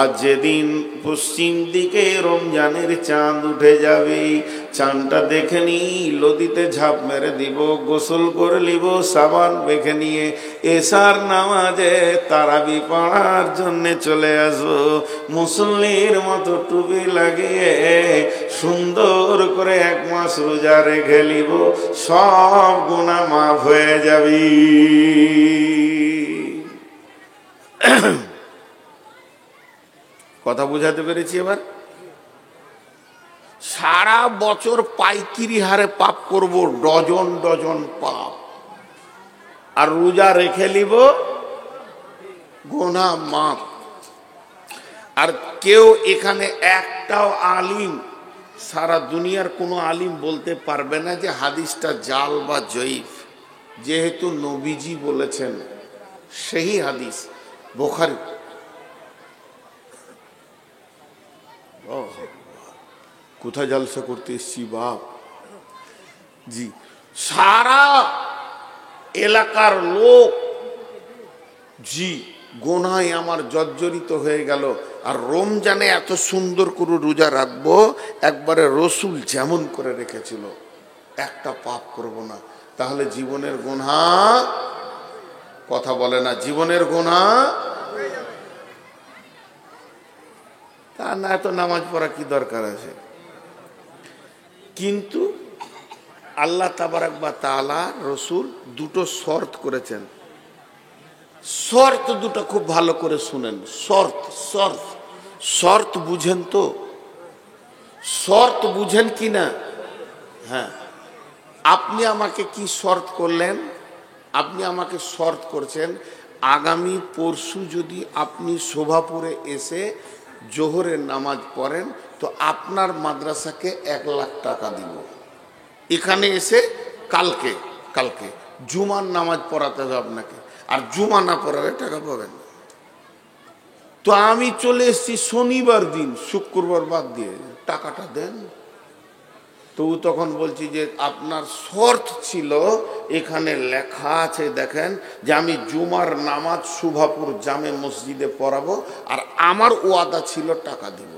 আর যেদিন পশ্চিম দিকে রমজানের চাঁদ উঠে যাবে, চাঁদটা দেখে নি নদীতে ঝাঁপ মেরে দিব, গোসল করে নিব সাবান মেখে নিয়ে, এশার নামাজে তারাবি পড়ার জন্যে চলে আসবো। মুসল্লির মতো টুপি লাগিয়ে সুন্দর করে 1 মাস রোজা রেখে নিব, সব গুনাহ মাফ হয়ে যাবে। কথা বুঝাতে পেরেছি? এবার সারা বছর পাইকিরি হারে পাপ করব, ডজন ডজন পাপ, আর রোজা রেখে নিব, গুনাহ মাফ। আর কেউ এখানে একটাও আলিম, সারা দুনিয়ার কোনো আলিম বলতে পারবে না যে হাদিসটা জাল বা জয়ীফ, যেহেতু নবীজি বলেছেন, সেই হাদিস বুখারী। কোথায় জলসা করতে এসছি বাপ জি, সারা এলাকার লোক জি গোনায় আমার জর্জরিত হয়ে গেল, আর রমজানে এত সুন্দর করে রোজা রাখবো, একবারে রসুল যেমন করে রেখেছিল, একটা পাপ করব না, তাহলে জীবনের গুনাহ, কথা বলে না, জীবনের গুনাহ, তা না এত নামাজ পড়া কি দরকার আছে? কিন্তু আল্লাহ তাবারাক ওয়া তাআলা রসুল দুটো শর্ত করেছেন। শর্ত দুটো খুব ভালো করে শুনেন। শর্ত শর্ত শর্ত বুঝেন তো? শর্ত বুঝেন কি না? হ্যাঁ, আপনি আমাকে কি শর্ত করলেন? আপনি আমাকে শর্ত করছেন, আগামী পরশু যদি আপনি শোভাপুরে এসে জোহরের নামাজ পড়েন তো আপনার মাদ্রাসাকে 1 লাখ টাকা দিব। এখানে এসে কালকে কালকে জুমার নামাজ পড়াতে হবে আপনাকে, আর জুমা না পড়ালে টাকা পাবেন। তো আমি চলে এসেছি শনিবার দিন, শুক্রবার বাদ দিয়ে, টাকাটা দেন। তো তখন বলছি যে আপনার শর্ত ছিল, এখানে লেখা আছে দেখেন, যে আমি জুমার নামাজ শোভাপুর জামে মসজিদে পড়াবো, আর আমার ওয়াদা ছিল টাকা দিব।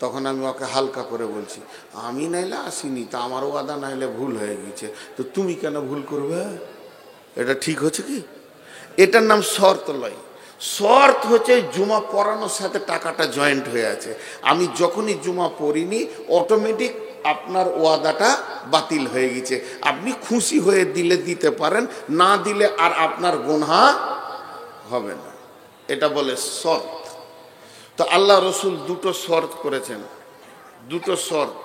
তখন আমি ওকে হালকা করে বলছি, আমি নাইলে আসিনি, তা আমার ওয়াদা নাইলে ভুল হয়ে গেছে, তো তুমি কেন ভুল করবে? এটা ঠিক হচ্ছে কি? এটার নাম শর্ত লয়। শর্ত হচ্ছে জুমা পড়ানোর সাথে টাকাটা জয়েন্ট হয়ে আছে। আমি যখনই জুমা পড়িনি, অটোমেটিক আপনার ওয়াদাটা বাতিল হয়ে গেছে। আপনি খুশি হয়ে দিলে দিতে পারেন, না দিলে আর আপনার গুনাহ হবে না। এটা বলে শর্ত। তো আল্লাহ রসুল দুটো শর্ত করেছেন, দুটো শর্ত।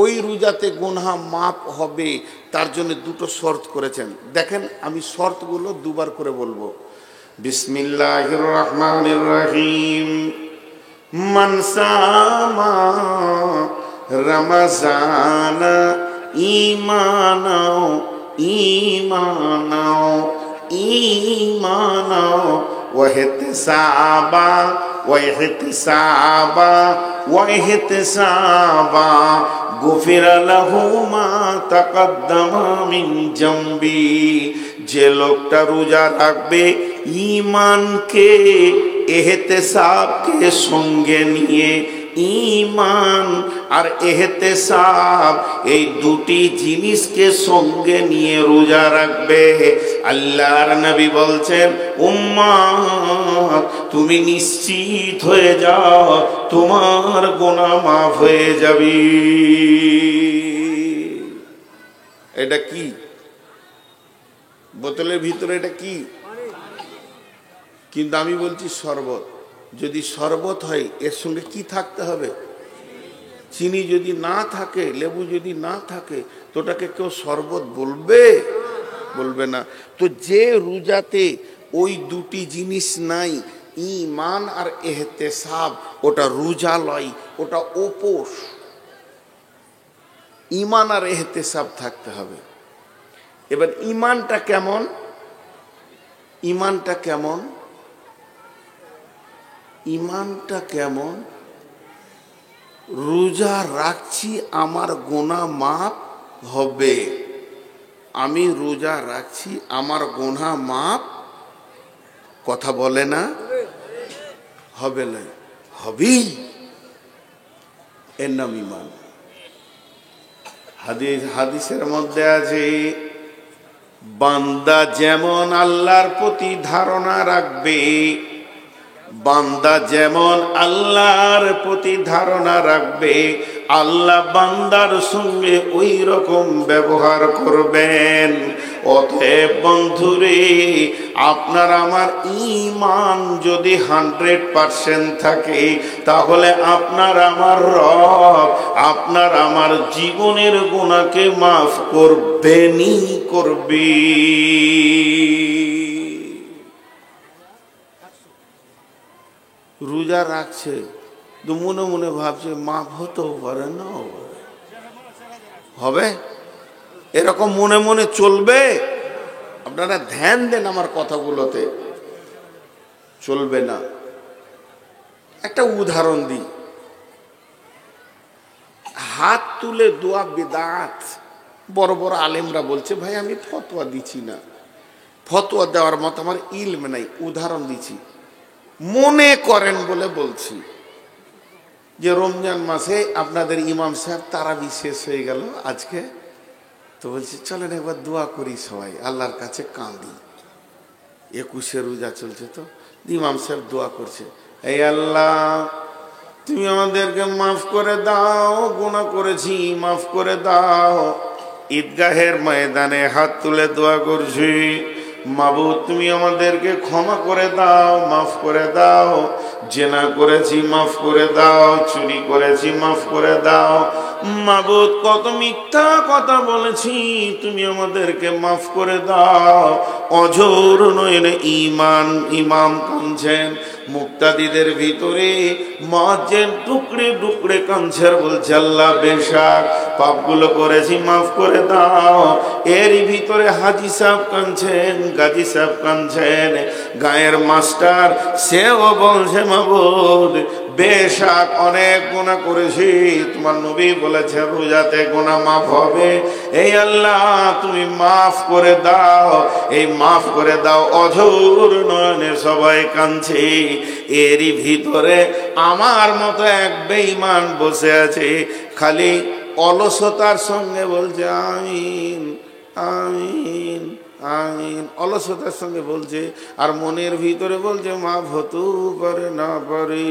ওই রোজাতে গুনাহ মাফ হবে তার জন্য দুটো শর্ত করেছেন। দেখেন, আমি শর্তগুলো দুবার করে বলবো। বিসমিল্লাহির রহমানির রহিম। মান সামা রমজান ঈমানাও ঈমানাও ঈমানাও ওয়া ইহতিসাবা ওয়া ইহতিসাবা ওয়া ইহতিসাবা গুফিরা লাহু মা তাকদ্দামা মিন জামবি। যে লোকটা রোজা রাখবে ঈমানকে ইহতিসাবকে সঙ্গে নিয়ে, ঈমান আর ইহতিসাব এই দুটি জিনিসকে সঙ্গে নিয়ে রোজা রাখবে, আল্লাহর নবী বলছেন, উম্মত তুমি নিশ্চিত হয়ে যাও, তোমার গুনাহ মাফ হয়ে যাবে। এটা কি বোতলের ভিতরে? এটা কি? কিন্তু আমি বলছি শরবত। যদি শরবত হয় এর সঙ্গে কি থাকতে হবে? চিনি যদি না থাকে, লেবু যদি না থাকে, তো ওটাকে কেউ শরবত বলবে? বলবে না। তো যে রোজাতে ওই দুটি জিনিস নাই, ঈমান আর ইহতিসাব, ওটা রোজা লয়, ওটা উপোস। ঈমান আর ইহতিসাব থাকতে হবে। এবার ঈমানটা কেমন? ঈমানটা কেমন? ঈমানটা কেমন? রোজা রাখছি, আমার গুনাহ মাফ হবে। আমি রোজা রাখছি, আমার গুনাহ মাফ, কথা বলে না? হবে না, হবেই, এর নাম ইমান। হাদিসের মধ্যে আছে, বান্দা যেমন আল্লাহর প্রতি ধারণা রাখবে, বান্দা যেমন আল্লাহর প্রতি ধারণা রাখবে, আল্লাহ বান্দার সঙ্গে ওই রকম ব্যবহার করবেন। অতএব বন্ধুরে, আপনার আমার ঈমান যদি 100% থাকে, তাহলে আপনার আমার রব আপনার আমার জীবনের গুনাহকে মাফ করবেনই করবে। রোজা রাখছে, তো মনে মনে ভাবছে মাফ হতেও পারে, না হবে, এরকম মনে মনে চলবে। আপনারা ধ্যান দেন আমার কথাগুলোতে, চলবে না। একটা উদাহরণ দিই, হাত তুলে দোয়া বিদআত। বড় বড় আলেমরা বলছে, ভাই আমি ফতোয়া দিচ্ছি না, ফতোয়া দেওয়ার মতো আমার ইলম নাই, উদাহরণ দিচ্ছি, মনে করেন বলে বলছি। যে রমজান মাসে আপনাদের ইমাম সাহেব তারাবি শেষ হয়ে গেল আজকে, তো বলছি চলেন একবার দোয়া করি সবাই, আল্লাহর কাছে কাঁদি। 21 রোজা চলছে, তো ইমাম সাহেব দোয়া করছে, এই আল্লাহ তুমি আমাদেরকে মাফ করে দাও, গুনাহ করেছি মাফ করে দাও। ঈদগাহের ময়দানে হাত তুলে দোয়া করছি, মাবুদ তুমি আমাদেরকে ক্ষমা করে দাও, মাফ করে দাও। জেনা করেছি মাফ করে দাও, চুরি করেছি মাফ করে দাও। মাবুদ কত মিথ্যা কথা বলেছি, তুমি আমাদেরকে মাফ করে দাও। অঝোর নয়নে ঈমান ইমাম কাঁদছেন, মুক্তাদিদের ভিতরে মুয়াজ্জিন টুকরে টুকরে কাঁদছেন, বলছে আল্লাহ বেশক পাপগুলো করেছি মাফ করে দাও। এরই ভিতরে হাজী সাহেব কাঁদছেন, গাজী সাহেব কাঁদছেন, গায়ের মাস্টার সেও বলছে মাবুদ বেশক অনেক গুনাহ করেছি, তোমার নবী বলেছে রোজাতে গুনাহ মাফ হবে, এই আল্লাহ তুমি মাফ করে দাও, এই মাফ করে দাও। অঝোর নয়নে সবাই কাঁদছে। এরই ভিতরে আমার মতো এক বেঈমান বসে আছে, খালি অলসতার সঙ্গে বলছে আমিন আমিন আমিন, অলসতার সঙ্গে বলছে, আর মনের ভিতরে বলছে মাফ হতেও পারে না পারে।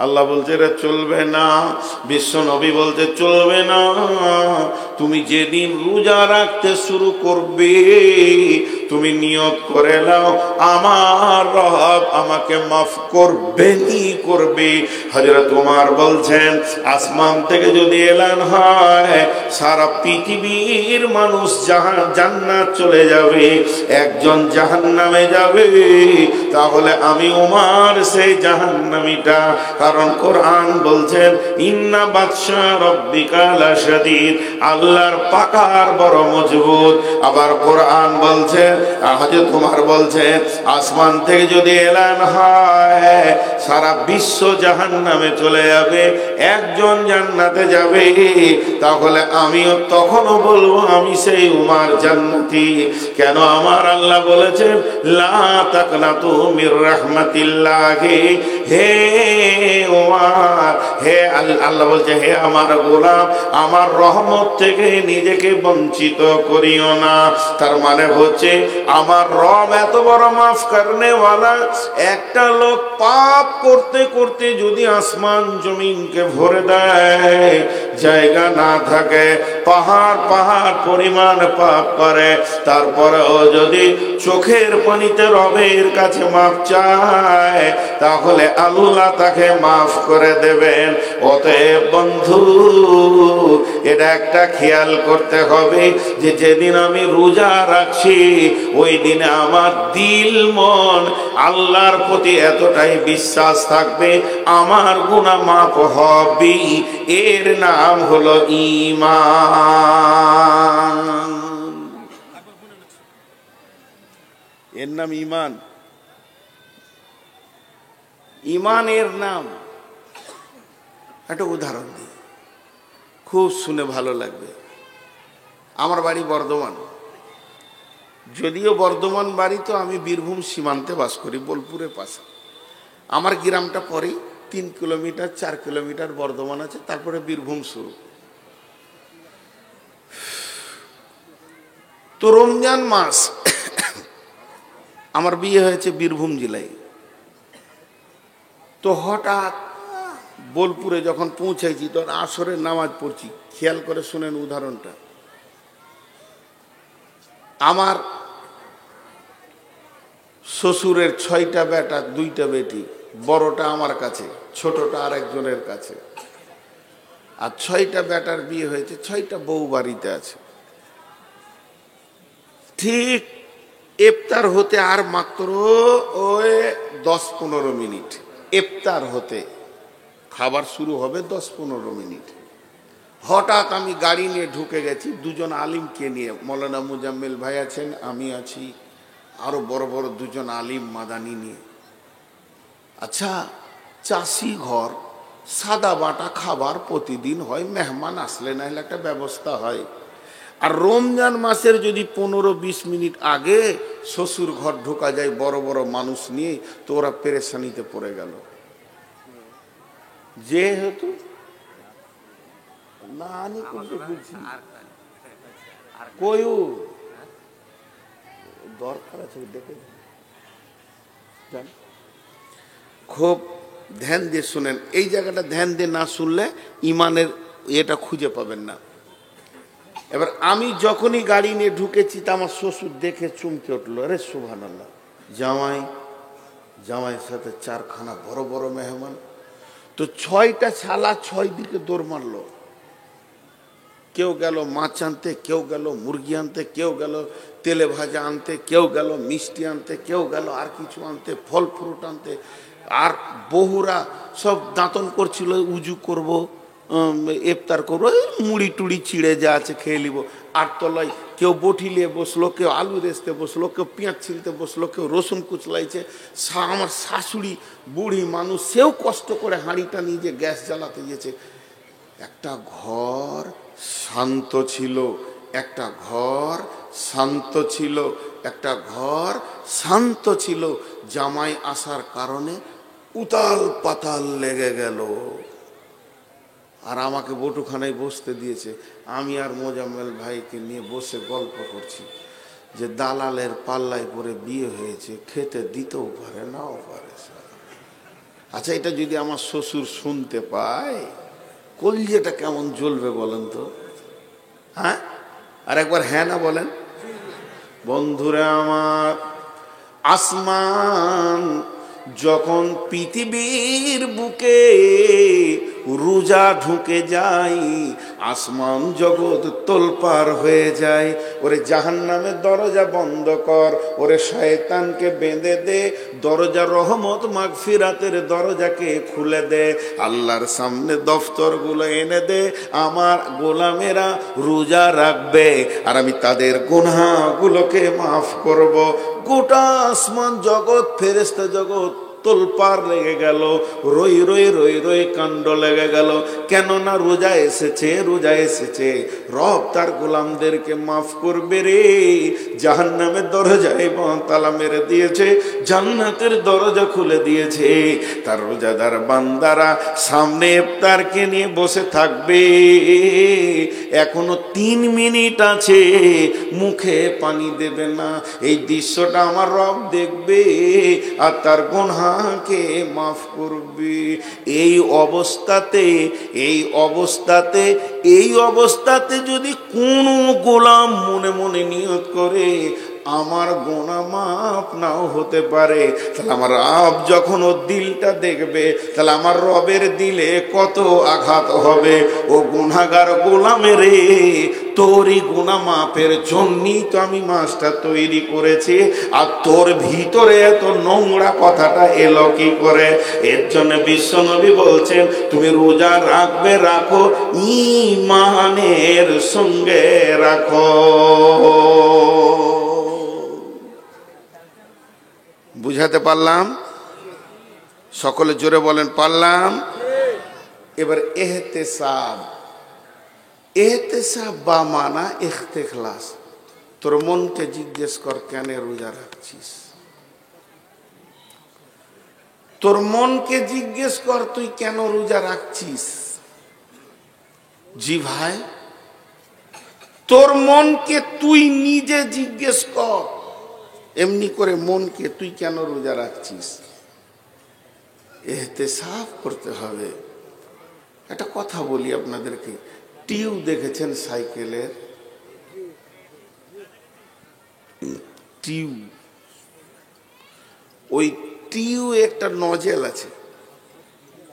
আল্লাহ বলছে এটা চলবে না, বিশ্ব নবী বলছে চলবে না। তুমি যেদিন রোজা রাখতে শুরু করবে, তুমি নিয়ত করে নাও আমার রব আমাকে মাফ করবেনই করবে। হযরত ওমর বলছেন, আসমান থেকে যদি এলান হয় সারা পৃথিবীর মানুষ জান্নাত চলে যাবে, একজন জাহান্নামে যাবে, তাহলে আমি ওমর সেই জাহান্নামীটা। কারণ কোরআন বলছেন ইন্না বাতশা রাব্বিকা লাশাদীদ, আল্লাহর পাকার বড় মজবুত। আবার কোরআন বলছে, হযরত ওমর বলছেন, আসমান থেকে যদি এলান হয় সারা বিশ্ব জাহান্নামে চলে যাবে, একজন জান্নাতে যাবে, তাহলে আমিও তখনও বলবো আমি সেই ওমর জান্নাতি। কেন? আমার আল্লাহ বলেছেন লা তাকনাতু মির রাহমাতিল্লাহি, হে ওমর, হে আল্লাহ বলছে হে আমার গোলাম, আমার রহমত থেকে নিজেকে বঞ্চিত করিও না। তার মানে হচ্ছে আমার রব এত বড় মাফ করনে ওয়ালা। একটা লোক পাপ করতে করতে যদি আসমান জমিনকে ভরে দেয়, জায়গা না থাকে, পাহাড় পাহাড় পরিমাণ পাপ করে, তারপরেও যদি চোখের পানিতে রবের কাছে মাফ চায়, তাহলে আল্লাহ তাকে মাফ করে দেবেন। অতএব বন্ধু, এটা একটা খেয়াল করতে হবে যে যেদিন আমি রোজা রাখছি, ওই দিনে আমার দিল মন আল্লাহর প্রতি এতটাই বিশ্বাস থাকবে, আমার গুনাহ মাফ হবে। এর নাম হলো ঈমান, এর নাম ঈমান। ঈমানের নাম একটা উদাহরণ দিই, খুব শুনে ভালো লাগবে। আমার বাড়ি বর্ধমান, যদিও বর্ধমান বাড়ি, তো আমি বীরভূম সীমান্তে বাস করি, বোলপুরের পাশে। আমার গ্রামটা পরেই 3 কিলোমিটার 4 কিলোমিটার বর্ধমান আছে, তারপরে বীরভূম শুরু। তো রমজান মাস আমার বিয়ে হয়েছে বীরভূম জেলায়। তো হঠাৎ বোলপুরে যখন পৌঁছাইছি তখন আসরের নামাজ পড়ছি। খেয়াল করে শুনেন উদাহরণটা। আমার শ্বশুরের 6টা বেটা 2টা বেটি, বড়টা আমার কাছে, ছোটটা আরেকজনের কাছে। আর 6টা বেটার বিয়ে হয়েছে, 6টা বউ বাড়িতে আছে। ঠিক ইফতার হতে আর মাত্র ওই 10-15 মিনিট, ইফতার হতে, খাবার শুরু হবে 10-15 মিনিট। হঠাৎ আমি গাড়ি নিয়ে ঢুকে গেছি, 2জন আলিমকে নিয়ে, মৌলানা মুজাম্মেল ভাই আছেন, আমি আছি, আরো বড় বড় 2জন আলিম মাদানি নিয়ে। আচ্ছা, চাষি ঘর, সাদা বাটা খাবার প্রতিদিন হয়, মেহমান আসলে না হলে একটা ব্যবস্থা হয়। আর রমজান মাসের যদি 15-20 মিনিট আগে শ্বশুর ঘর ঢোকা যায় বড় বড় মানুষ নিয়ে, তো ওরা পেরেশানিতে পড়ে গেল। যেহেতু না আনি করতে বলছি, কয়ু দরকার আছে দেখে, খুব ধ্যান দিয়ে শুনেন। এই জায়গাটা ধ্যান দিয়ে না শুনলে ইমানের এটা খুঁজে পাবেন না। এবার আমি যখনই গাড়ি নিয়ে ঢুকেছি তা আমার শ্বশুর দেখে চমকে উঠলো, আরে সুবহানাল্লাহ, জামাইয়ের সাথে 4খানা বড় বড় মেহমান। তো 6টা ছালা 6 দিকে দৌড় মারলো। কেউ গেল মাছ আনতে, কেউ গেল মুরগি আনতে, কেউ গেল তেলে ভাজা আনতে, কেউ গেল মিষ্টি আনতে, কেউ গেল আর কিছু আনতে, ফল ফ্রুট আনতে। আর বহুরা সব দাঁতন করছিল, উজু করব, ইফতার করবো, মুড়ি টুড়ি চিড়ে যা আছে খেয়ে নিব। আর তলায় কেউ বটি নিয়ে বসলো, কেউ আলু রেসতে বসলো, কেউ পেঁয়াজ ছিলতে বসলো, কেউ রসুন কুচলাইছে। আমার শাশুড়ি বুড়ি মানুষ, সেও কষ্ট করে হাঁড়িটা নিয়ে যে গ্যাস জ্বালাতে গিয়েছে। একটা ঘর শান্ত ছিল, একটা ঘর শান্ত ছিল, একটা ঘর শান্ত ছিল। জামাই আসার কারণে উতাল পাতাল লেগে গেল। আর আমাকে বটুখানায় বসতে দিয়েছে। আমি আর মোজাম্মেল ভাইকে নিয়ে বসে গল্প করছি যে দালালের পাল্লায় পরে বিয়ে হয়েছে, খেতে দিতেও পারে নাও পারে। আচ্ছা, এটা যদি আমার শ্বশুর শুনতে পায়, কলজেটা কেমন জ্বলবে বলেন তো? হ্যাঁ, আর একবার হ্যাঁ না বলেন। বন্ধুরা আমার, আসমান যখন পৃথিবীর বুকে রোজা ঢুকে যায়, আসমান জগৎ তোলপার হয়ে যায়। ওরে জাহান্নামের দরজা বন্ধ কর, ওরে শয়তানকে বেঁধে দে, দরজা রহমত মাগফিরাতের দরজাকে খুলে দে, আল্লাহর সামনে দফতরগুলো এনে দে। আমার গোলামেরা রোজা রাখবে আর আমি তাদের গুনাহগুলোকে মাফ করব। গোটা আসমান জগৎ, ফেরেশতা জগৎ তোলপার লেগে গেল, রই রই রই রই কাণ্ড লেগে গেল। কেননা রোজা এসেছে, রোজা এসেছে, রব তার গোলামদেরকে মাফ করবে রে। জাহান্নামের দরজায় তালা মেরে দিয়েছে, জান্নাতের দরজা খুলে দিয়েছে। তার রোজাদার বান্দারা সামনে ইফতারকে নিয়ে বসে থাকবে। এখনো 3 মিনিট আছে, মুখে পানি দেবে না। এই দৃশ্যটা আমার রব দেখবে আর তার গুনাহকে মাফ করবে। এই অবস্থাতে যদি কোনো গোলাম মনে মনে নিয়ত করে আমার গুনাহ মাফ নাও হতে পারে, তাহলে আমার রব যখন ওর দিলটা দেখবে, তাহলে আমার রবের দিলে কত আঘাত হবে। ও গুনাহগার গোলামের রে, তোরই গুনাহ মাফের জন্যই তো আমি মাছটা তৈরি করেছি। আর তোর ভিতরে এত নোংরা কথাটা এলো কি করে? এর জন্য বিশ্বনবী বলছেন, তুমি রোজা রাখবে, রাখো, ঈমানের সঙ্গে রাখো। বুঝাতে পারলাম? সকলে জোরে বলেন, পারলাম। এবার এহতেসাব বা মানা ইখতিলাস। তোর মনকে জিজ্ঞেস কর, কেন রোজা রাখছিস? তোর মনকে জিজ্ঞেস কর তুই কেন রোজা রাখছিস। জি ভাই, তোর মনকে তুই নিজে জিজ্ঞেস কর, এমনি করে মনকে তুই কেন রোজা রাখছিস। ইহতিসাব করতে হবে। একটা কথা বলি আপনাদেরকে, টিউ দেখেছেন সাইকেলের? টিউ, ওই টিউ একটা নজেল আছে,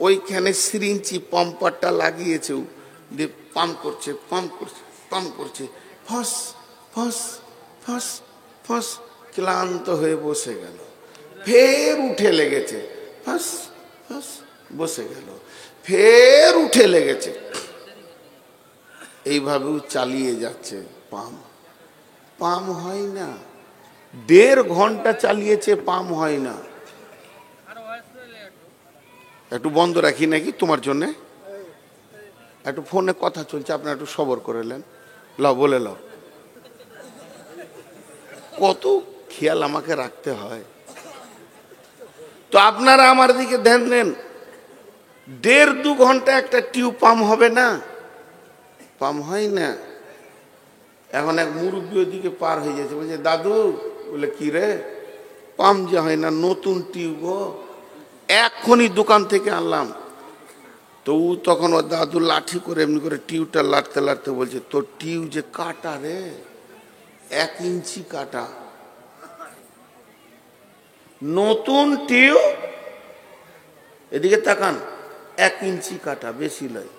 ওইখানে সিরিঞ্চি পাম্পারটা লাগিয়েছে, দিয়ে পাম্প করছে পাম্প করছে পাম্প করছে, ফস ফস ফস ফস, ক্লান্ত হয়ে বসে গেল, ফের উঠে লেগেছে, ফস ফস বসে গেল, ফের উঠে লেগেছে, এইভাবেও চালিয়ে যাচ্ছে। পাম্প পাম্প হয় না, 1.5 ঘন্টা চালিয়েছে, পাম্প হয় না। একটু বন্ধ রাখি নাকি তোমার জন্য, একটু ফোনে কথা চলছে, আপনার একটু সবর করে নেন, লাও বলে লাও। কত খেয়াল আমাকে রাখতে হয়। তো আপনারা আমার দিকে ধ্যান দেন, 1.5-2 ঘন্টা একটা টিউব পাম্প হবে না, পাম্প হয় না। এখন এক মুরব্বী ওদিকে পার হয়ে যাচ্ছে, বলছে দাদু, বলে কি রে, পাম্প যে হয় না, নতুন টিউব এক্ষুনি দোকান থেকে আনলাম। তো ও তখন ওর দাদু লাঠি করে এমনি করে টিউবটা লাটতে লাটতে বলছে, তোর টিউব যে কাটা রে, 1 ইঞ্চি কাটা, নতুন টিউব, এদিকে তাকান, 1 ইঞ্চি কাটা, বেশি নয়।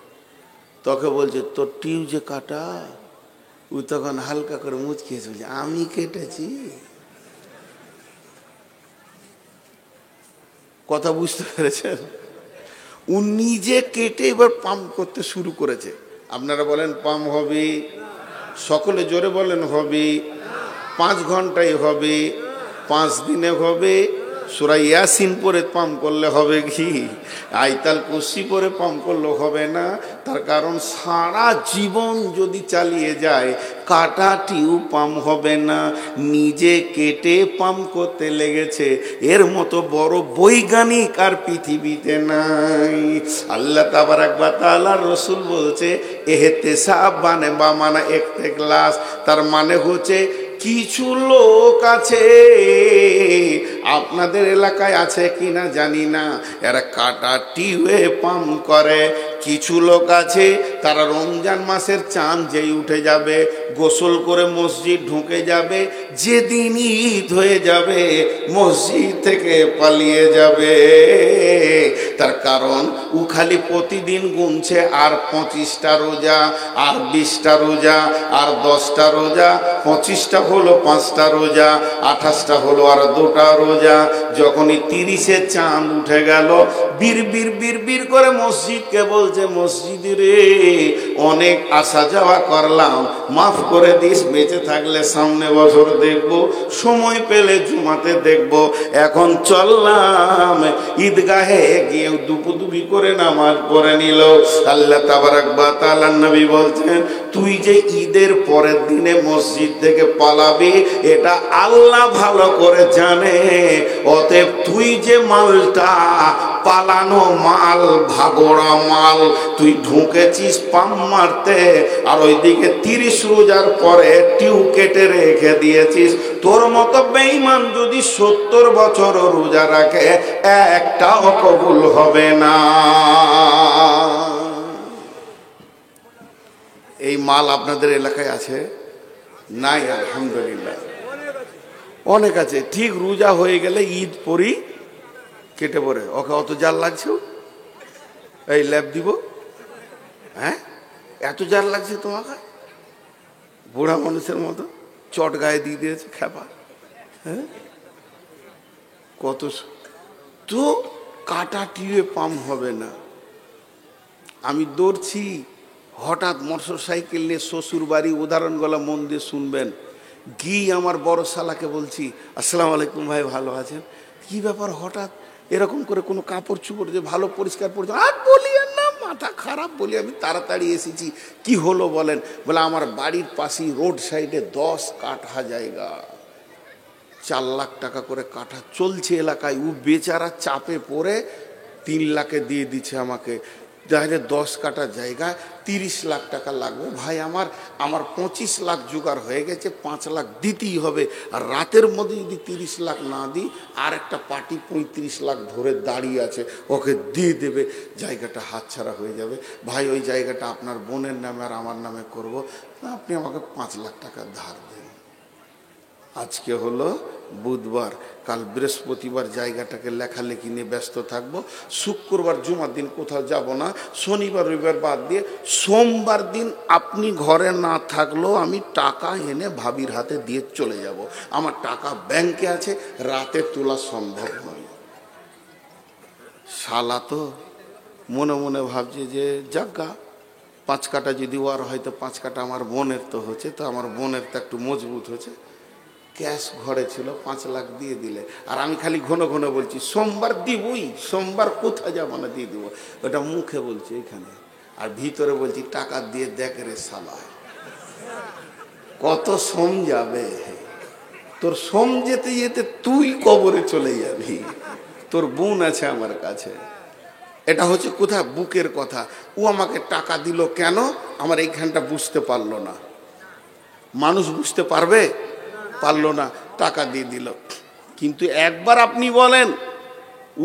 তোকে বলছে তোর টিউব যে কাটা। ও তখন হালকা করে মুচকিয়েছে, বলছে আমি কেটেছি। কথা বুঝতে পেরেছেন? ও নিজে কেটে এবার পাম্প করতে শুরু করেছে। আপনারা বলেন পাম্প হবে? সকলে জোরে বলেন হবে। 5 ঘন্টায় হবে, 5 দিনে হবে। সূরা ইয়াসিন পরে পাম্প করলে হবে কি? আয়াতুল কুরসি পরে পাম্প করলে হবে না। তার কারণ সারা জীবন যদি চালিয়ে যায়, কাটা টিউব পাম্প হবে না, নিজে কেটে পাম্প করতে লেগেছে। এর মতো বড় বৈজ্ঞানিক আর পৃথিবীতে নাই। আল্লাহ তাবারাক ওয়া তাআলার রাসূল বলছে ইহতিসাব মানে বা মানে ইখতিলাস, তার মানে হচ্ছে কিছু লোক আছে, আপনাদের এলাকায় আছে কিনা জানি না, এরা কাটা টিউবে পাম্প করে। কিছু লোক আছে তারা রমজান মাসের চাঁদ যেই উঠে যাবে, গোসল করে মসজিদ ঢুকে যাবে, যেদিন ঈদ হয়ে যাবে মসজিদ থেকে পালিয়ে যাবে। তার কারণ ও খালি প্রতিদিন গুনছে, আর 25টা রোজা, আর 20টা রোজা, আর 10টা রোজা, 25টা হলো 5টা রোজা, 28টা হলো আর 2টা রোজা। যখনই 30-এ চাঁদ উঠে গেল, বিড়বিড় বিড়বিড় করে মসজিদকে বলছে, মসজিদ রে অনেক আসা যাওয়া করলাম, মাফ করে দিস, বেঁচে থাকলে সামনে বছর দেখব, সময় পেলে জুমাতে দেখব, এখন চললাম ঈদগাহে গিয়ে দুপুদুপি করে নামাজ পড়ে নিল। আল্লাহ তাবারাক ওয়া তাআলার নবী বলছেন, তুই যে ঈদের পরের দিনে মসজিদ থেকে পালাবি এটা আল্লাহ ভালো করে জানে। অতএব তুই যে মালটা পালানো মাল, ভাগোড়া মাল, তুই ঢুকেছিস পাম্প মারতে, আর ওইদিকে 30 রোজার পরে টিউ কেটে রেখে দিয়েছিস। তোর মতো বেঈমান যদি 70 বছর রোজা রাখে, একটাও কবুল হবে না। এই মাল আপনাদের এলাকায় আছে? নাই, আলহামদুলিল্লাহ অনেক আছে। ঠিক রোজা হয়ে গেলে ঈদ পরি কেটে পড়ে, ওকে অত জাল লাগছে, এই ল্যাব দিব, হ্যাঁ এত জাল লাগছে তোমাকে, বুড়া মানুষের মতো চট গায়ে দিয়ে দিয়েছে খেপা, হ্যাঁ কত। তো কাটা টিউবে পাম্প হবে না। আমি দৌড়ছি, হঠাৎ মোটর সাইকেল নিয়ে শ্বশুর বাড়ি, উদাহরণগুলো মন দিয়ে শুনবেন, গিয়ে আমার বড় শালাকে বলছি, আসসালামু আলাইকুম ভাই, ভালো আছেন? কি ব্যাপার হঠাৎ এরকম করে, কোনো কাপড় চুপড় যে ভালো পরিষ্কার পরিচ্ছন্ন, আর বলি না মাথা খারাপ, বলি আমি তাড়াতাড়ি এসেছি, কি হলো বলেন? বলে আমার বাড়ির পাশেই রোড সাইডে 10 কাঠা জায়গা, 4 লাখ টাকা করে কাঠা চলছে এলাকায়। ও বেচারা চাপে পড়ে 3 লাখে দিয়ে দিচ্ছে আমাকে। তাহলে 10 কাঠা জায়গায় 30 লাখ টাকা লাগবে। ভাই আমার 25 লাখ জোগাড় হয়ে গেছে, 5 লাখ দিতেই হবে। আর রাতের মধ্যে যদি 30 লাখ না দিই, আর একটা পার্টি 35 লাখ ধরে দাঁড়িয়ে আছে, ওকে দিয়ে দেবে, জায়গাটা হাতছাড়া হয়ে যাবে। ভাই ওই জায়গাটা আপনার বোনের নামে আর আমার নামে করব, আপনি আমাকে 5 লাখ টাকা ধার দেন। আজকে হলো বুধবার, কাল বৃহস্পতিবার জায়গাটাকে লেখালেখি নিয়ে ব্যস্ত থাকবো। শুক্রবার জুমার দিন কোথাও যাব না। শনিবার রবিবার বাদ দিয়ে সোমবার দিন আপনি ঘরে না থাকলেও আমি টাকা এনে ভাবির হাতে দিয়ে চলে যাব। আমার টাকা ব্যাংকে আছে, রাতে তোলা সম্ভব নয়। শালা তো মনে মনে ভাবছে যে যাজ্ঞা 5 কাঠা যদি ওর হয়তো 5 কাঠা আমার বোনের তো হচ্ছে, তো আমার বোনের তো একটু মজবুত হচ্ছে। ক্যাশ ঘরে ছিল, 5 লাখ দিয়ে দিলে। আর আমি খালি ঘন ঘন বলছি সোমবার দিবই, সোমবার কোথায় যাবো না, দিয়ে দিব। ওটা মুখে বলছি এখানে, আর ভিতরে বলছি টাকা দিয়ে দেখ রে শালা, কত সোম যাবে তোর। সোম যেতে যেতে তুই কবরে চলে যাবি। তোর বোন আছে আমার কাছে। এটা হচ্ছে কোথায় বুকের কথা। ও আমাকে টাকা দিল কেন, আমার এইখানটা বুঝতে পারলো না। মানুষ বুঝতে পারবে, পারলো না, টাকা দিয়ে দিল। কিন্তু একবার আপনি বলেন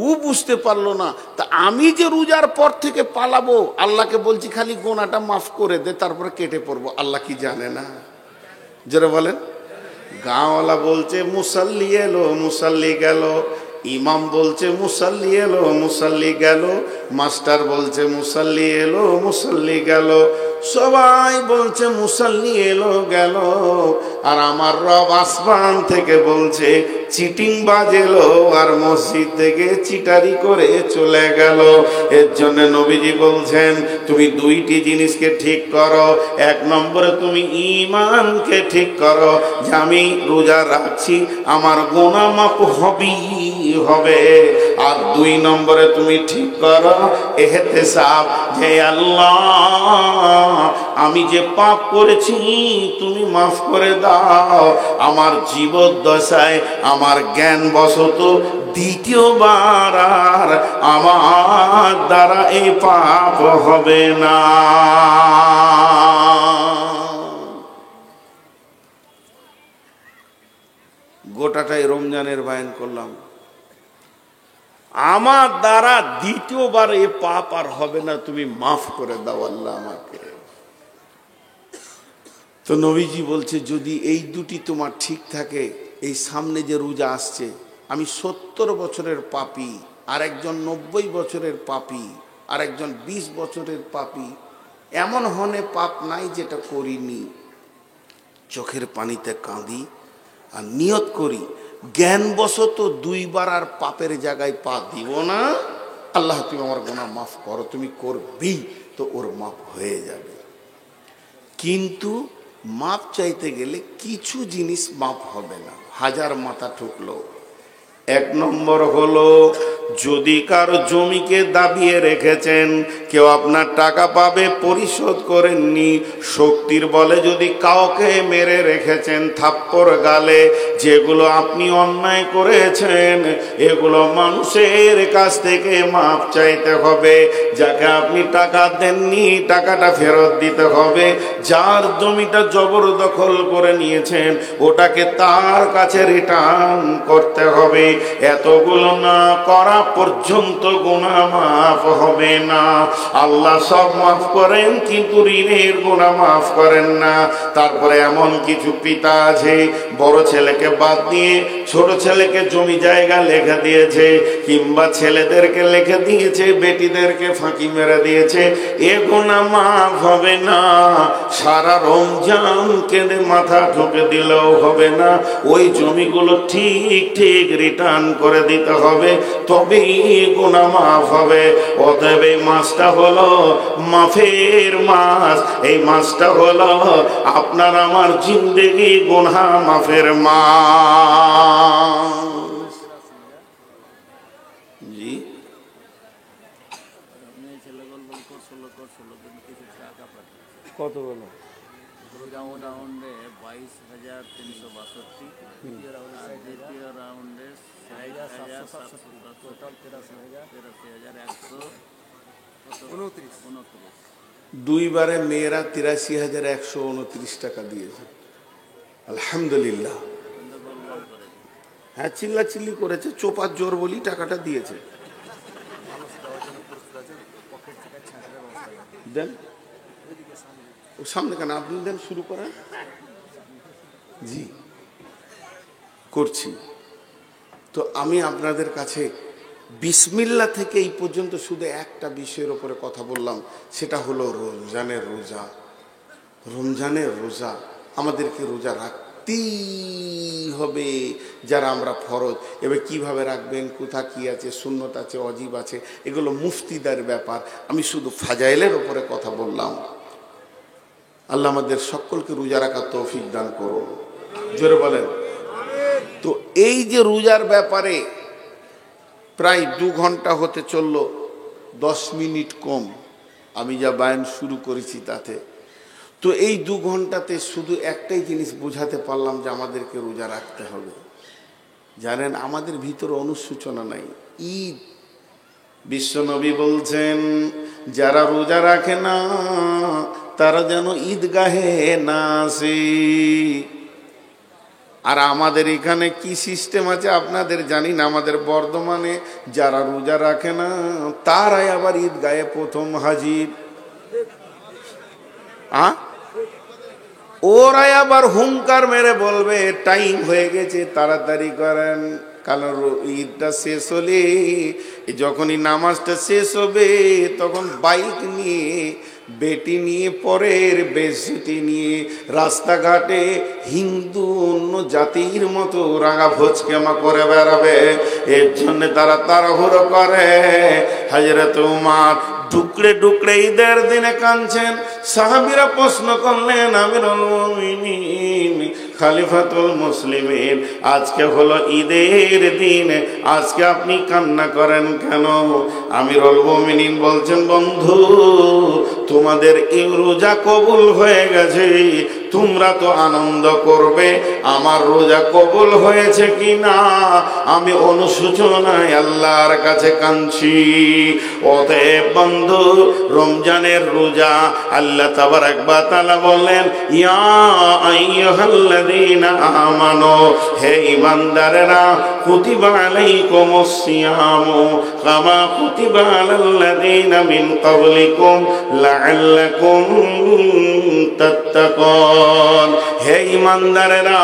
ও বুঝতে পারলো না, তা আমি যে রোজার পর থেকে পালাবো, আল্লাহকে বলছি খালি গোনাটা মাফ করে দে, তারপরে কেটে পড়বো। আল্লাহ কি জানে না? যারা বলেন, গাঁওয়ালা বলছে মুসাল্লি এলো মুসাল্লি গেল, ইমাম বলছে মুসাল্লি এলো মুসাল্লি গেল, মাস্টার বলছে মুসাল্লি এলো মুসাল্লি গেল, সবাই বলছে মুসাল্লি এলো গেল, আর আমার রব আসমান থেকে বলছে চিটিং বাজেলো আর মসজিদ থেকে চিটারি করে চলে গেল। এর জন্য নবীজি বলছেন তুমি 2টি জিনিসকে ঠিক করো। 1 নম্বরে তুমি ঈমানকে ঠিক করো যে আমি রোজা রাখছি, আমার গুনাহ মাফ হবে। আর 2 নম্বরে তুমি ঠিক করো ইহতিসাব, যে আল্লাহ আমি যে পাপ করেছি তুমি মাফ করে দাও। আমার জীবদ্দশায় আমার জ্ঞান বশত দ্বিতীয়বার আর আমার দ্বারা এই পাপ হবে না। গোটাটাই রমজানের বায়ান করলাম। আমার দ্বারা দ্বিতীয়বার এ পাপ আর হবে না, তুমি মাফ করে দাও আল্লাহ আমাকে। তো নবীজি বলছে যদি এই 2টি তোমার ঠিক থাকে, এই সামনে যে রোজা আসছে, আমি 70 বছরের পাপী, আর একজন 90 বছরের পাপী, আর একজন 20 বছরের পাপী, এমন হনে পাপ নাই যেটা করিনি। চোখের পানিতে কাঁদি আর নিয়ত করি জ্ঞানবশত 2 বার আর পাপের জায়গায় পা দিব না। আল্লাহ তুমি আমার গুনাহ মাফ করো, তুমি করবি তো ওর মাফ হয়ে যাবে। কিন্তু মাপ চাইতে গেলে কিছু জিনিস মাপ হবে না, হাজার মাথা ঠুকলো। 1 নম্বর হলো যদি কারো জমিকে দাবিয়ে রেখেছেন, কেউ আপনার টাকা পাবে পরিশোধ করেননি, শক্তির বলে যদি কাউকে মেরে রেখেছেন থাপ্পড় গালে, যেগুলো আপনি অন্যায় করেছেন এগুলো মানুষের কাছ থেকে মাপ চাইতে হবে। যাকে আপনি টাকা দেননি টাকাটা ফেরত দিতে হবে। যার জমিটা জবরদখল করে নিয়েছেন ওটাকে তার কাছে রিটার্ন করতে হবে। এতগুলো না করা পর্যন্ত গুনাহ মাফ হবে না। আল্লাহ সব মাফ করেন কিন্তু ঋণের গুনাহ মাফ করেন না। তারপরে এমন কিছু পিতা আছে বড় ছেলেকে বাদ দিয়ে ছোট ছেলেকে জমি জায়গা লিখে দিয়েছে, কিংবা ছেলেদেরকে লিখে দিয়েছে বেটিদেরকে ফাঁকি মেরে দিয়েছে, এ গুনাহ মাফ হবে না। সারা রমজান কেঁদে মাথা ঠুকে দিলেও হবে না, ওই জমিগুলো ঠিক ঠিক রিটার্ন করে দিতে হবে, তবেই গুনাহ মাফ হবে। অতএব এই মাসটা হলো মাফের মাস, এই মাসটা হলো আপনার আমার জিন্দেগি গুনাহ মাফের মাস। জি কত বলো রাউন্ডে 22,362, আর দ্বিতীয় রাউন্ডে 83,129। দুইবারে মেয়েরা 83,129 টাকা দিয়েছে। আলহামদুলিল্লাহ। হ্যাঁ, চিল্লাচিল্লি করেছে, চোপার জোর বলি টাকাটা দিয়েছে। দেন ও সামনে কেন, আপনি দেন, শুরু করেন। জি করছি। তো আমি আপনাদের কাছে বিসমিল্লাহ থেকে এই পর্যন্ত শুধু একটা বিষয়ের উপরে কথা বললাম, সেটা হলো রমজানের রোজা। রমজানের রোজা আমাদেরকে রোজা রাখতেই হবে, যারা আমরা ফরজ। এবার কিভাবে রাখবেন, কোথা কি আছে, সুন্নত আছে, অজিব আছে, এগুলো মুফতিদার ব্যাপার। আমি শুধু ফাজাইলের উপরে কথা বললাম। আল্লাহ আমাদের সকলকে রোজা রাখার তৌফিক দান করুন, জোরে বলেন। তো এই যে রোজার ব্যাপারে প্রায় 2 ঘন্টা হতে চলল, 10 মিনিট কম আমি যা বায়ান শুরু করেছি তাতে। তো এই 2 ঘন্টাতে শুধু একটাই জিনিস বোঝাতে পারলাম যে আমাদেরকে রোজা রাখতে হবে। জানেন, আমাদের ভিতরে অনুশোচনা নাই। ঈদ, বিশ্বনবী বলছেন যারা রোজা রাখে না তারা যেন ঈদগাহে না আসে। আর আমাদের এখানে কি সিস্টেম আছে আপনাদের জানি না, আমাদের বর্ধমানে যারা রোজা রাখে না তারাই আবার ঈদগাহে প্রথম হাজির। ওরাই আবার হুঙ্কার মেরে বলবে টাইম হয়ে গেছে, তাড়াতাড়ি করেন, কারণ ঈদটা শেষ হলে, যখনই নামাজটা শেষ হবে তখন বাইক নিয়ে, বেটি নিয়ে, পরের বেশটি নিয়ে রাস্তাঘাটে হিন্দু অন্য জাতির মতো রাঙা ভোজকেমা করে বেড়াবে। এর জন্য তারা তাড়াহুড়ো করে। হযরত উমর ডুকরে ডুকরে ঈদের দিনে কাঁদছেন। সাহাবীরা প্রশ্ন করলেন, আমিরুল মুমিনিন, খলিফাতুল মুসলিমিন, আজকে হলো ঈদের দিন, আজকে আপনি কান্না করেন কেন? আমিরুল মুমিনিন বলছেন, বন্ধু, তোমাদের এই রোজা কবুল হয়ে গেছে, তোমরা তো আনন্দ করবে, আমার রোজা কবুল হয়েছে কিনা আমি অনুশোচনায় আল্লাহর কাছে কাঁদছি। অতএব বন্ধু, রমজানের রোজা আল্লাহ তাবারক ওয়া তাআলা বলেন, ইয়া আইয়ুহাল্লাযীনা আমানু, হে ঈমানদারেরা, কুতিবা আলাইকুমুস সিয়ামু কামা কুতিবা আলাল্লাযীনা মিন ক্বাবলিকুম লাআল্লাকুম তাত্তাকুন। হে ঈমানদারেরা,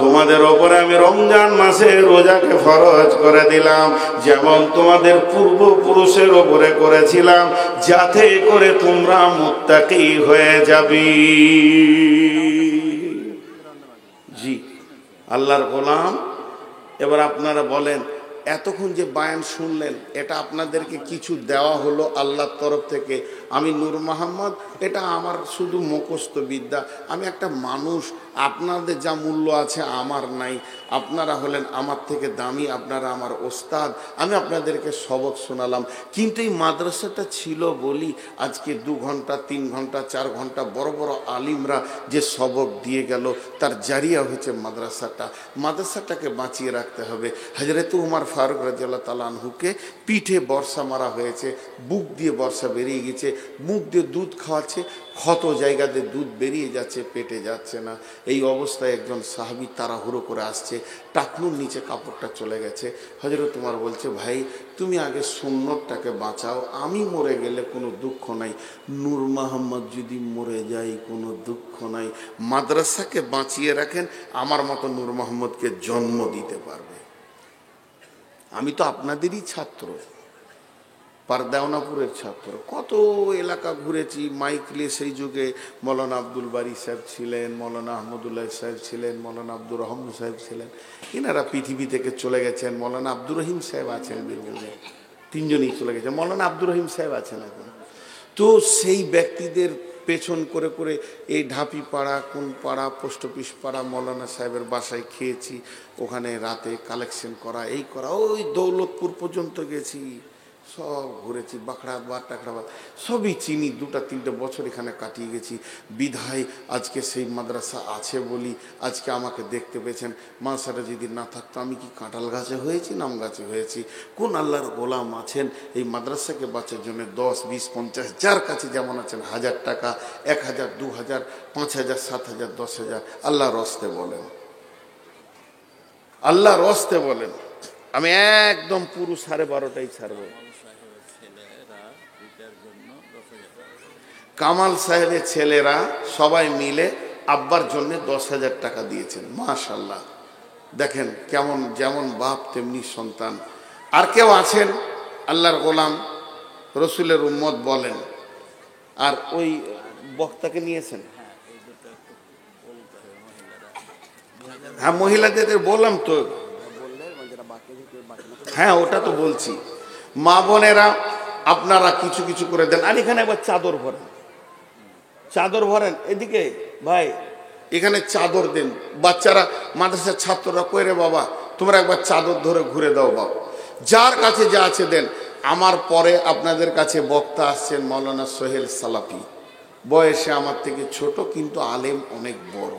তোমাদের উপরে আমি রমজান মাসে রোজাকে ফরজ করে দিলাম, যেমন তোমাদের পূর্বপুরুষের উপরে করেছিলাম, যাতে করে তোমরা মুত্তাকি হয়ে যাবি। জি আল্লাহর গোলাম। এবার আপনারা বলেন, এতক্ষণ যে বায়ান শুনলেন, এটা আপনাদেরকে কিছু দেওয়া হলো আল্লাহর তরফ থেকে। আমি নূর মোহাম্মদ, এটা আমার শুধু মুখস্থ বিদ্যা। আমি একটা মানুষ, আপনাদের যা মূল্য আছে আমার নাই। আপনারা হলেন আমার থেকে দামি, আপনারা আমার ওস্তাদ। আমি আপনাদেরকে সবক শোনালাম, কিন্তু এই মাদ্রাসাটা ছিল বলি আজকে 2 ঘন্টা 3 ঘন্টা 4 ঘন্টা বড় বড় আলিমরা যে সবক দিয়ে গেল, তার জারিয়া হয়েছে মাদ্রাসাটা। মাদ্রাসাটাকে বাঁচিয়ে রাখতে হবে। হযরত উমর ফারুক রাদিয়াল্লাহু তাআলা আনহুকে পিঠে বর্ষা মারা হয়েছে, বুক দিয়ে বর্ষা বেরিয়ে গেছে, মুখ দিয়ে দুধ খাওয়াচ্ছে, ক্ষত জায়গাতে দুধ বেরিয়ে যাচ্ছে, পেটে যাচ্ছে না। এই অবস্থায় একজন সাহাবী তাড়াহুড়ো করে আসছে, টাকনুর নিচে কাপড়টা চলে গেছে। হযরত উমর বলছে, ভাই তুমি আগে সুন্নতটাকে বাঁচাও, আমি মরে গেলে কোনো দুঃখ নাই, নূর মোহাম্মদ যদি মরে যায় কোনো দুঃখ নাই। মাদ্রাসাকে বাঁচিয়ে রাখেন, আমার মতো নূর মোহাম্মদকে জন্ম দিতে পারবে। আমি তো আপনাদেরই ছাত্র, পারদেওনাপুরের ছাত্র। কত এলাকা ঘুরেছি মাইকলে। সেই যুগে মৌলানা আব্দুল বারী সাহেব ছিলেন, মৌলানা আহমদুল্লাহ সাহেব ছিলেন, মৌলানা আব্দুর রহমান সাহেব ছিলেন। এনারা পৃথিবী থেকে চলে গেছেন। মৌলানা আব্দুর রহিম সাহেব আছেন বীরভূমে, 3 জনই চলে গেছেন। মৌলানা আব্দুর রহিম সাহেব আছেন এখন। তো সেই ব্যক্তিদের পেছন করে করে এই ঢাপি পাড়া, কোন পাড়া, পোস্ট অফিস পাড়া, মৌলানা সাহেবের বাসায় খেয়েছি, ওখানে রাতে কালেকশন করা, এই করা, ওই দৌলতপুর পর্যন্ত গেছি। সব ঘুরেছি, বাঁকড়াবাদ টাকড়াবাদ সবই চিনি। 2-3 বছর এখানে কাটিয়ে গেছি। বিধায় আজকে সেই মাদ্রাসা আছে বলি আজকে আমাকে দেখতে পেয়েছেন। মাদ্রাসাটা যদি না থাকতো আমি কি কাঁঠাল গাছে হয়েছি, নাম গাছে হয়েছি? কোন আল্লাহর গোলাম আছেন এই মাদ্রাসাকে বাঁচার জন্য 10, 20, 50 যার কাছে যেমন আছেন 1000 টাকা, 1000, 2000, 5000, 7000, 10000 আল্লাহর হস্তে বলেন, আল্লাহর হস্তে বলেন। আমি একদম পুরো 12:30টাই ছাড়বো। কামাল সাহেবের ছেলেরা সবাই মিলে আব্বার জন্য 10,000 টাকা দিয়েছেন। মাশাআল্লাহ, দেখেন কেমন, যেমন বাপ তেমনি সন্তান। আর কেউ আছেন আল্লাহর গোলাম রসুলের উম্মত বলেন? আর ওই বক্তাকে নিয়েছেন? হ্যাঁ, মহিলাদের বললাম তো, হ্যাঁ ওটা তো বলছি। মা বোনেরা আপনারা কিছু কিছু করে দেন। আর এখানে একবার চাদর ভরেন, চাদর ভরেন। এদিকে ভাই এখানে চাদর দেন। বাচ্চারা মাদ্রাসার ছাত্ররা কই রে বাবা, তোমরা একবার চাদর ধরে ঘুরে দাও বাবা। যার কাছে যা আছে দেন। আমার পরে আপনাদের কাছে বক্তা আসছেন মৌলানা সোহেল সালাফি, বয়সে আমার থেকে ছোট কিন্তু আলেম অনেক বড়,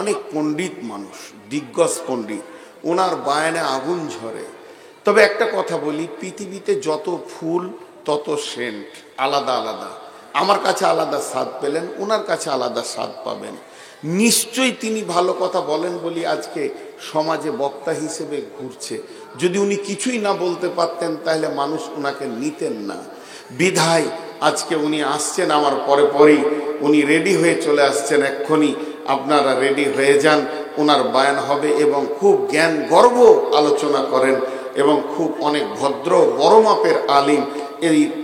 অনেক পণ্ডিত মানুষ, দিগ্গজ পণ্ডিত। ওনার বায়ানে আগুন ঝরে। তবে একটা কথা বলি, পৃথিবীতে যত ফুল তত সেন্ট, আলাদা আলাদা। আমার কাছে আলাদা স্বাদ পেলেন, ওনার কাছে আলাদা স্বাদ পাবেন। নিশ্চয়ই তিনি ভালো কথা বলেন বলি আজকে সমাজে বক্তা হিসেবে ঘুরছে। যদি উনি কিছুই না বলতে পারতেন তাহলে মানুষ ওনাকে নিতেন না। বিধায় আজকে উনি আসছেন আমার পরে পরেই, উনি রেডি হয়ে চলে আসছেন এক্ষুনি। আপনারা রেডি হয়ে যান, ওনার বায়ান হবে এবং খুব জ্ঞান গর্ব আলোচনা করেন এবং খুব অনেক ভদ্র বড় মাপের আলিম।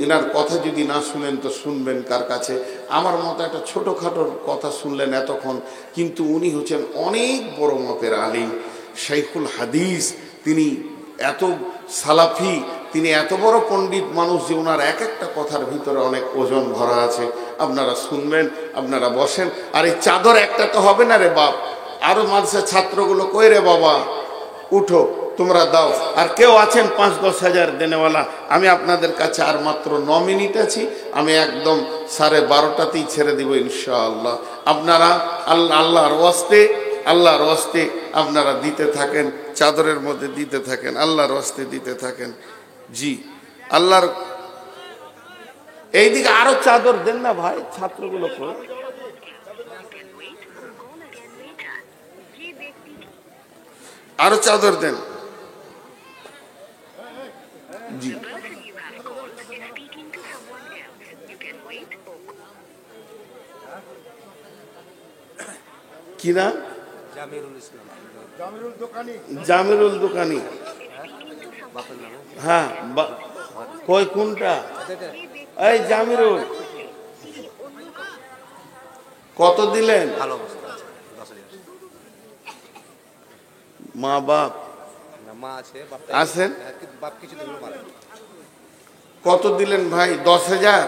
এনার কথা যদি না শুনেন তো শুনবেন কার কাছে? আমার মতো একটা ছোটোখাটোর কথা শুনলেন এতক্ষণ, কিন্তু উনি হচ্ছেন অনেক বড় মাপের আলিম, শাইখুল হাদিস। তিনি এত সালাফি, তিনি এত বড় পণ্ডিত মানুষ যে ওনার এক একটা কথার ভিতরে অনেক ওজন ভরা আছে। আপনারা শুনবেন, আপনারা বসেন। আর এই চাদর একটা তো হবে না রে বাপ, আরো মাদ্রাসার ছাত্রগুলো কই রে বাবা, উঠো তোমরা দাও। আর কেউ আছেন 5-10 হাজার দেনেওয়ালা? আমি আপনাদের কাছে আর মাত্র 9 মিনিট আছি, আমি একদম 12:30তেই ছেড়ে দিব ইনশাআল্লাহ। আপনারা আল্লাহর ওয়াস্তে, আল্লাহর ওয়াস্তে আপনারা দিতে থাকেন, চাদরের মধ্যে দিতে থাকেন, আল্লাহর ওয়াস্তে দিতে থাকেন। জি আল্লাহর। এইদিকে আরো চাদর দেন না ভাই, ছাত্রগুলো করে। আরো চাদর দেন। জি কি নাম? জামিরুল দোকানি। হ্যাঁ কই কোনটা? এই জামিরুল কত দিলেন? মা বাপ আছেন? কত দিলেন ভাই? 10,000?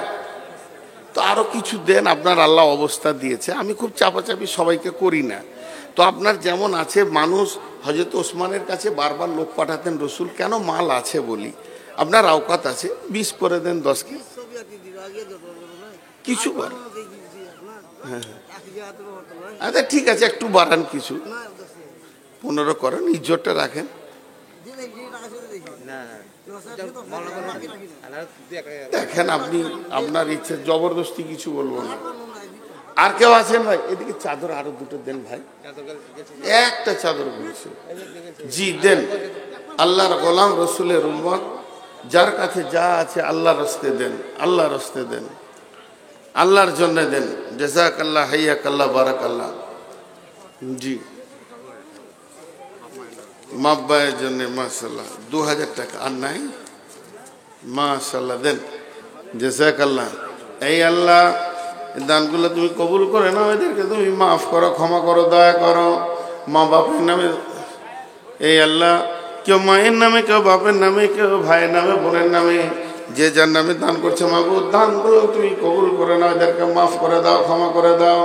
তো আরো কিছু দেন, আপনার আল্লাহ অবস্থা দিয়েছে। আমি খুব চাপাচাপি সবাইকে করি না। তো আপনার যেমন আছে মানুষ, হযরত ওসমানের কাছে বারবার লোক পাঠাতেন রসুল, কেন? মাল আছে বলি। আপনার আওকাত আছে, 20 করে দেন, 10 কি কিছু করেন। হ্যাঁ আচ্ছা ঠিক আছে, একটু বাড়ান, কিছু 15 করেন, ইজ্জতটা রাখেন। দেখেন আপনি, আপনার ইচ্ছে, জবরদস্তি কিছু বলবো না। আর কেউ আছেন ভাই? এদিকে চাদর আরো 2টো দেন ভাই, একটা চাদর বলছে। জি দেন। আল্লাহর গোলাম রসুলের উম্মত, যার কাছে যা আছে আল্লাহর রাস্তে দেন, আল্লাহর রাস্তে দেন, আল্লাহর জন্য দেন। জাযাকাল্লাহ, হাইয়াকাল্লাহ, বারাকাল্লাহ। জি মাব্বায়ের জন্য মাশাআল্লাহ 2000 টাকা। আর নাই? মাশাআল্লাহ দেন, জাযাকাল্লাহ। এই আল্লাহ দানগুলো তুমি কবুল করে নাও, এদেরকে তুমি মাফ করো, ক্ষমা করো, দয়া করো। মা বাপের নামে, এই আল্লাহ, কেউ মায়ের নামে, কেউ বাপের নামে, কেউ ভাইয়ের নামে, বোনের নামে, যে যার নামে দান করছে মাবুদ, দানগুলো তুমি কবুল করে নাও, এদেরকে মাফ করে দাও, ক্ষমা করে দাও।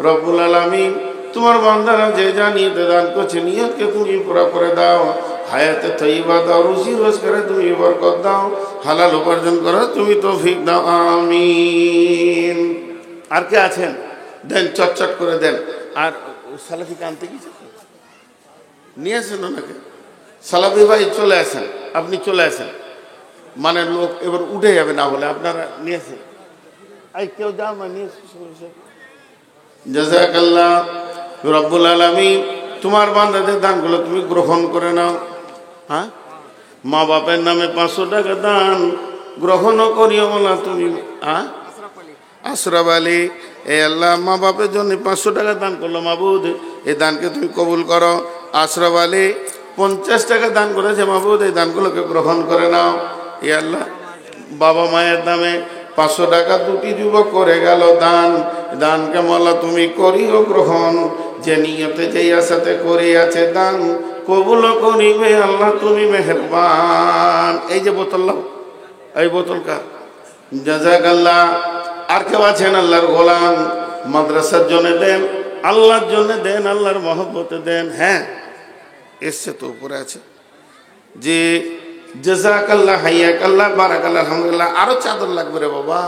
রব্বুল আলামিন, তোমার বান্দারা যে যা নিয়তে দান করছে নিয়তকে তুমি পুরা করে দাও। হায়াতে তৈবা দাও, রুজি রোজগারে তুমি বরকত দাও, হালাল উপার্জন করো তুমি তৌফিক দাও, আমিন। আর কে আছেন? দেন, চটচট করে দেন। আর সালাফিকে আনতে গিয়েছে, নিয়ে আসেন ওনাকে। সালাফি ভাই চলে আসেন, আপনি চলে আসেন, মানে লোক এবার উঠে যাবে, না হলে আপনারা নিয়ে আসেন। এই কেউ যাও না, নিয়ে এসে। জাযাকাল্লাহ রব্বুল আলামিন, তোমার বান্দাদের দানগুলো তুমি গ্রহণ করে নাও। হ্যাঁ, মা বাপের নামে 500 টাকা দান গ্রহণও করিও না তুমি। হ্যাঁ, আশরাফ আলী, এ আল্লাহ মা বাপের জন্য 500 টাকা দান করলো, মাবুদ এই দানকে তুমি কবুল করো। আশরাফ আলী 50 টাকা দান করেছে, মাবুদ এই দানগুলোকে গ্রহণ করে নাও। এ আল্লাহ বাবা মায়ের নামে 500 টাকা দুটি যুবক করে গেল দান, দানকে মাওলা তুমি করিও গ্রহণ, যে নিয়তে যেই আশাতে করে আছে দান কবুল করিবে আল্লাহ তুমি মেহেরবান। এই যে বোতল, এই বোতল কার? জাযাকাল্লাহ। আর কেউ আছেন আল্লাহর গোলাম? মাদ্রাসার জন্য দেন, আল্লাহর জন্য দেন, আল্লাহর মহব্বতে দেন। হ্যাঁ, এসছে তো, উপরে আছে। যে জাযাকাল্লাহ, হাইয়াকাল্লাহ, বারাকাল্লাহ, আলহামদুলিল্লাহ। আরো চাদর লাগবে রে বাবা,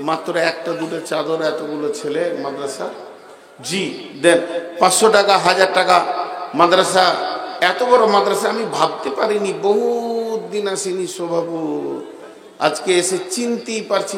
মাত্র একটা দুটো চাদর, এতগুলো ছেলে মাদ্রাসা। জি দেন, 500 টাকা, 1000 টাকা। মাদ্রাসা, এত বড় মাদ্রাসা আমি ভাবতে পারিনি, বহুত দিন আসিনি স্বভাব, আজকে এসে চিনতেই পারছি।